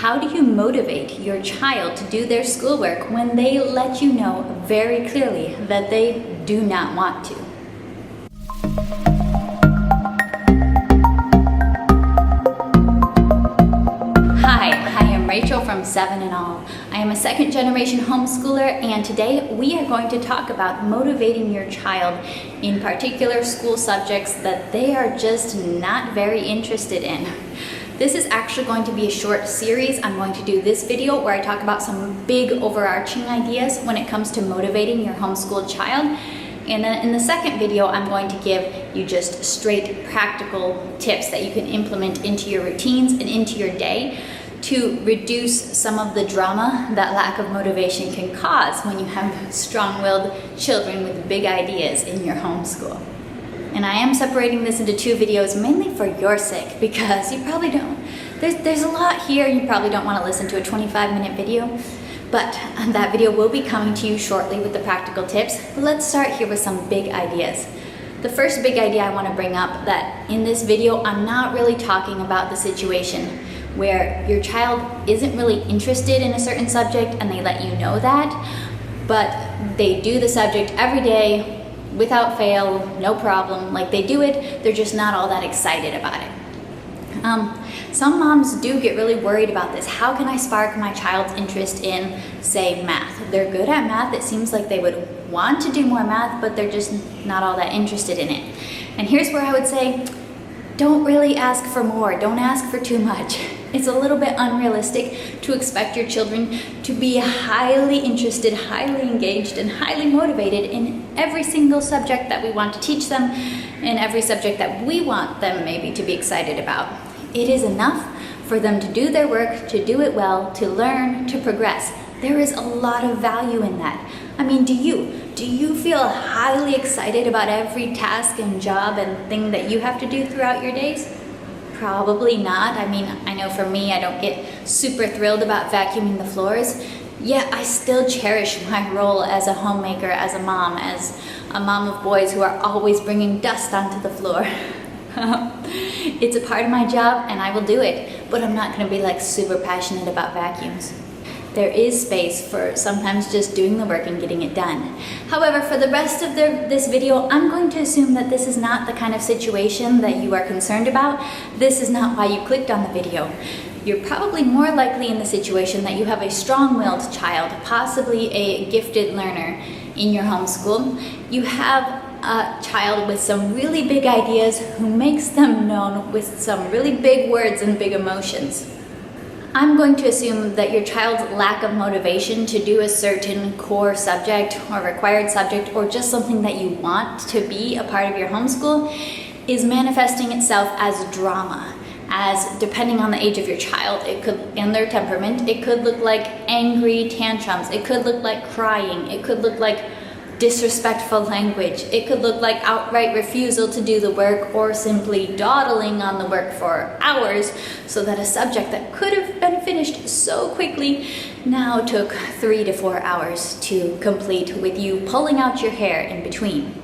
how do you motivate your child to do their schoolwork when they let you know very clearly that they do not want to? Rachel from 7 and All. I am a second generation homeschooler, and today we are going to talk about motivating your child in particular school subjects that they are just not very interested in. This is actually going to be a short series. I'm going to do this video where I talk about some big overarching ideas when it comes to motivating your homeschooled child. And then in the second video, I'm going to give you just straight practical tips that you can implement into your routines and into your day to reduce some of the drama that lack of motivation can cause when you have strong-willed children with big ideas in your homeschool. And I am separating this into two videos mainly for your sake, because you probably don't. There's a lot here, and you probably don't want to listen to a 25-minute video, but that video will be coming to you shortly with the practical tips. But let's start here with some big ideas. The first big idea I want to bring up, that in this video I'm not really talking about the situation where your child isn't really interested in a certain subject and they let you know that, but they do the subject every day without fail, no problem. Like, they do it, they're just not all that excited about it. Some moms do get really worried about this. How can I spark my child's interest in, say, math? They're good at math. It seems like they would want to do more math, but they're just not all that interested in it. And here's where I would say, don't really ask for more. Don't ask for too much. It's a little bit unrealistic to expect your children to be highly interested, highly engaged, and highly motivated in every single subject that we want to teach them, and every subject that we want them maybe to be excited about. It is enough for them to do their work, to do it well, to learn, to progress. There is a lot of value in that. I mean, do you feel highly excited about every task and job and thing that you have to do throughout your days? Probably not. I mean, I know for me, I don't get super thrilled about vacuuming the floors, yet I still cherish my role as a homemaker, as a mom of boys who are always bringing dust onto the floor. It's a part of my job and I will do it, but I'm not going to be like super passionate about vacuums. There is space for sometimes just doing the work and getting it done. However, for the rest of this video, I'm going to assume that this is not the kind of situation that you are concerned about. This is not why you clicked on the video. You're probably more likely in the situation that you have a strong-willed child, possibly a gifted learner in your homeschool. You have a child with some really big ideas who makes them known with some really big words and big emotions. I'm going to assume that your child's lack of motivation to do a certain core subject or required subject, or just something that you want to be a part of your homeschool, is manifesting itself as drama. As, depending on the age of your child, it could, and their temperament, it could look like angry tantrums, it could look like crying, it could look like disrespectful language, it could look like outright refusal to do the work, or simply dawdling on the work for hours, so that a subject that could have been finished so quickly now took 3 to 4 hours to complete, with you pulling out your hair in between.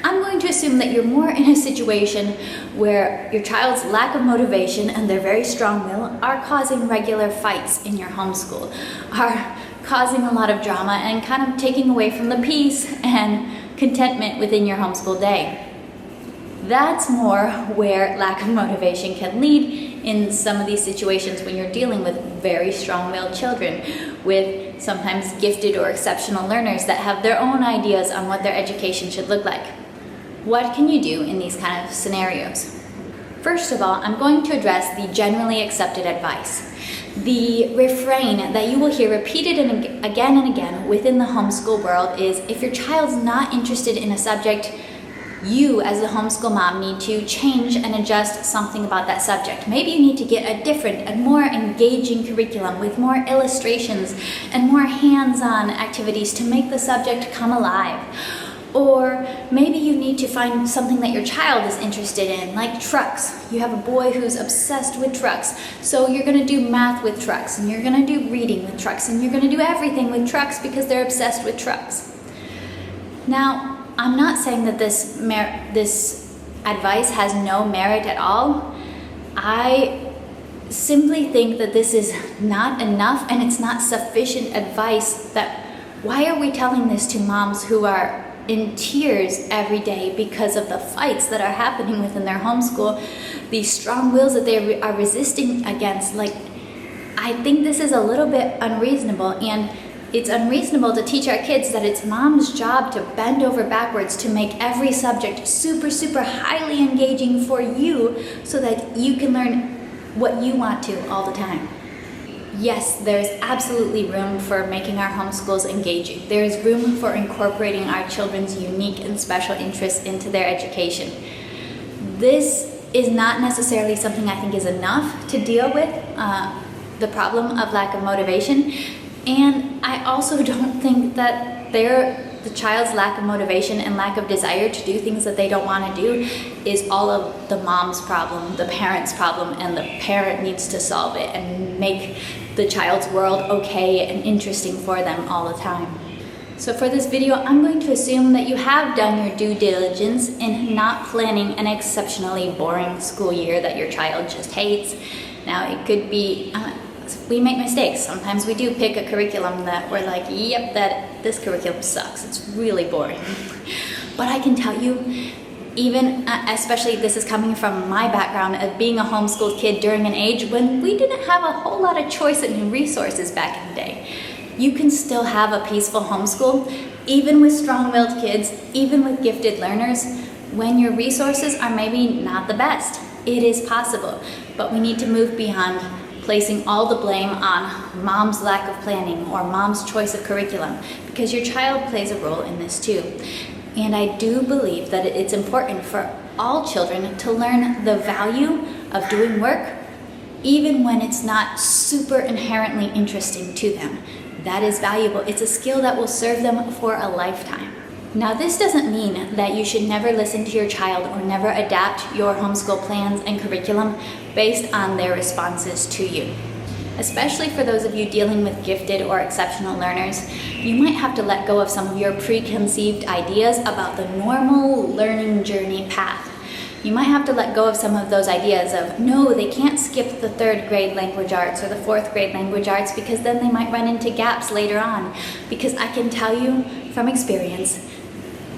I'm going to assume that you're more in a situation where your child's lack of motivation and their very strong will are causing regular fights in your homeschool, are causing a lot of drama and kind of taking away from the peace and contentment within your homeschool day. That's more where lack of motivation can lead in some of these situations when you're dealing with very strong-willed children, with sometimes gifted or exceptional learners that have their own ideas on what their education should look like. What can you do in these kind of scenarios? First of all, I'm going to address the generally accepted advice. The refrain that you will hear repeated again and again within the homeschool world is, if your child's not interested in a subject, you as the homeschool mom need to change and adjust something about that subject. Maybe you need to get a different and more engaging curriculum with more illustrations and more hands-on activities to make the subject come alive. Or maybe you need to find something that your child is interested in, like trucks. You have a boy who's obsessed with trucks, so you're going to do math with trucks, and you're going to do reading with trucks, and you're going to do everything with trucks because they're obsessed with trucks. Now, I'm not saying that this advice has no merit at all. I simply think that this is not enough and it's not sufficient advice, that why are we telling this to moms who are in tears every day because of the fights that are happening within their homeschool, these strong wills that they are resisting against? Like, I think this is a little bit unreasonable, and it's unreasonable to teach our kids that it's mom's job to bend over backwards to make every subject super, super highly engaging for you so that you can learn what you want to all the time. Yes, there's absolutely room for making our homeschools engaging. There's room for incorporating our children's unique and special interests into their education. This is not necessarily something I think is enough to deal with the problem of lack of motivation. And I also don't think that the child's lack of motivation and lack of desire to do things that they don't want to do is all of the mom's problem, the parent's problem, and the parent needs to solve it and make the child's world okay and interesting for them all the time. So for this video, I'm going to assume that you have done your due diligence in not planning an exceptionally boring school year that your child just hates. Now, it could be we make mistakes. Sometimes we do pick a curriculum that we're like, yep, this curriculum sucks. It's really boring. But I can tell you, even especially this is coming from my background of being a homeschooled kid during an age when we didn't have a whole lot of choice and resources back in the day. You can still have a peaceful homeschool, even with strong-willed kids, even with gifted learners, when your resources are maybe not the best. It is possible, but we need to move beyond placing all the blame on mom's lack of planning or mom's choice of curriculum, because your child plays a role in this too. And I do believe that it's important for all children to learn the value of doing work, even when it's not super inherently interesting to them. That is valuable. It's a skill that will serve them for a lifetime. Now, this doesn't mean that you should never listen to your child or never adapt your homeschool plans and curriculum based on their responses to you. Especially for those of you dealing with gifted or exceptional learners, you might have to let go of some of your preconceived ideas about the normal learning journey path. You might have to let go of some of those ideas of, no, they can't skip the 3rd grade language arts or the 4th grade language arts because then they might run into gaps later on. Because I can tell you from experience,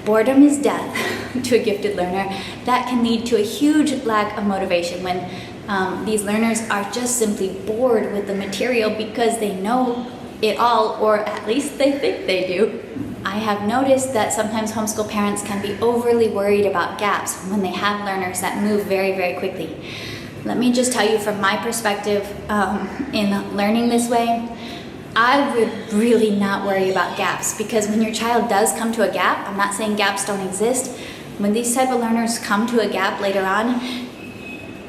boredom is death to a gifted learner. That can lead to a huge lack of motivation when these learners are just simply bored with the material because they know it all, or at least they think they do. I have noticed that sometimes homeschool parents can be overly worried about gaps when they have learners that move very, very quickly. Let me just tell you from my perspective in learning this way, I would really not worry about gaps, because when your child does come to a gap, I'm not saying gaps don't exist, when these type of learners come to a gap later on,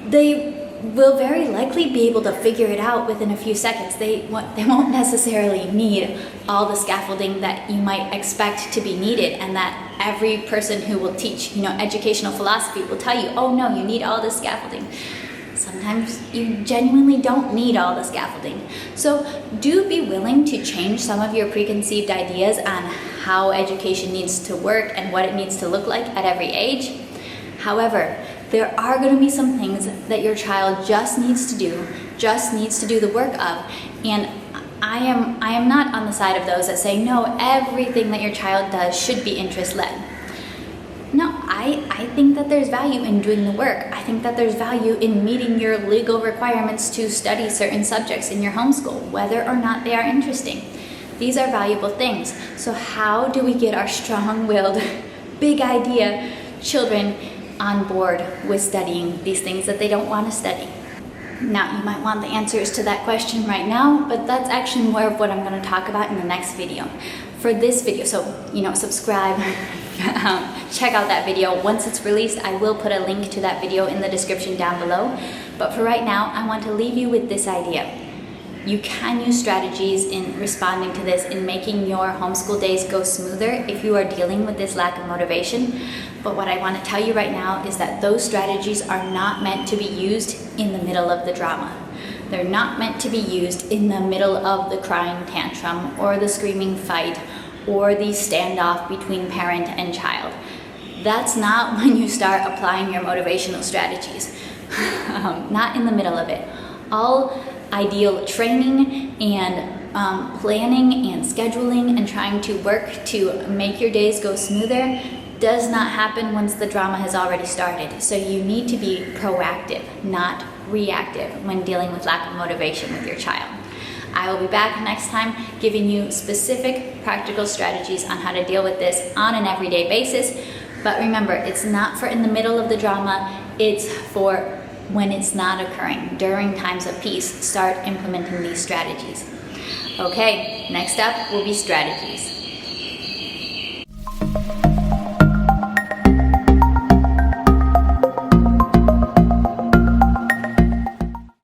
they will very likely be able to figure it out within a few seconds. They won't necessarily need all the scaffolding that you might expect to be needed, and that every person who will teach, educational philosophy will tell you, oh no, you need all this scaffolding. Sometimes you genuinely don't need all the scaffolding. So do be willing to change some of your preconceived ideas on how education needs to work and what it needs to look like at every age. However, there are going to be some things that your child just needs to do the work of. And I am not on the side of those that say, no, everything that your child does should be interest-led. No, I think that there's value in doing the work. I think that there's value in meeting your legal requirements to study certain subjects in your homeschool, whether or not they are interesting. These are valuable things. So how do we get our strong-willed, big idea children on board with studying these things that they don't want to study? Now, you might want the answers to that question right now, but that's actually more of what I'm going to talk about in the next video. For this video, so, subscribe, check out that video. Once it's released, I will put a link to that video in the description down below. But for right now, I want to leave you with this idea. You can use strategies in responding to this, in making your homeschool days go smoother if you are dealing with this lack of motivation. But what I want to tell you right now is that those strategies are not meant to be used in the middle of the drama. They're not meant to be used in the middle of the crying tantrum or the screaming fight or the standoff between parent and child. That's not when you start applying your motivational strategies. Not in the middle of it. All ideal training and planning and scheduling and trying to work to make your days go smoother does not happen once the drama has already started. So you need to be proactive, not reactive, when dealing with lack of motivation with your child. I will be back next time giving you specific practical strategies on how to deal with this on an everyday basis. But remember, it's not for in the middle of the drama, it's for when it's not occurring. During times of peace, start implementing these strategies. Okay, next up will be strategies.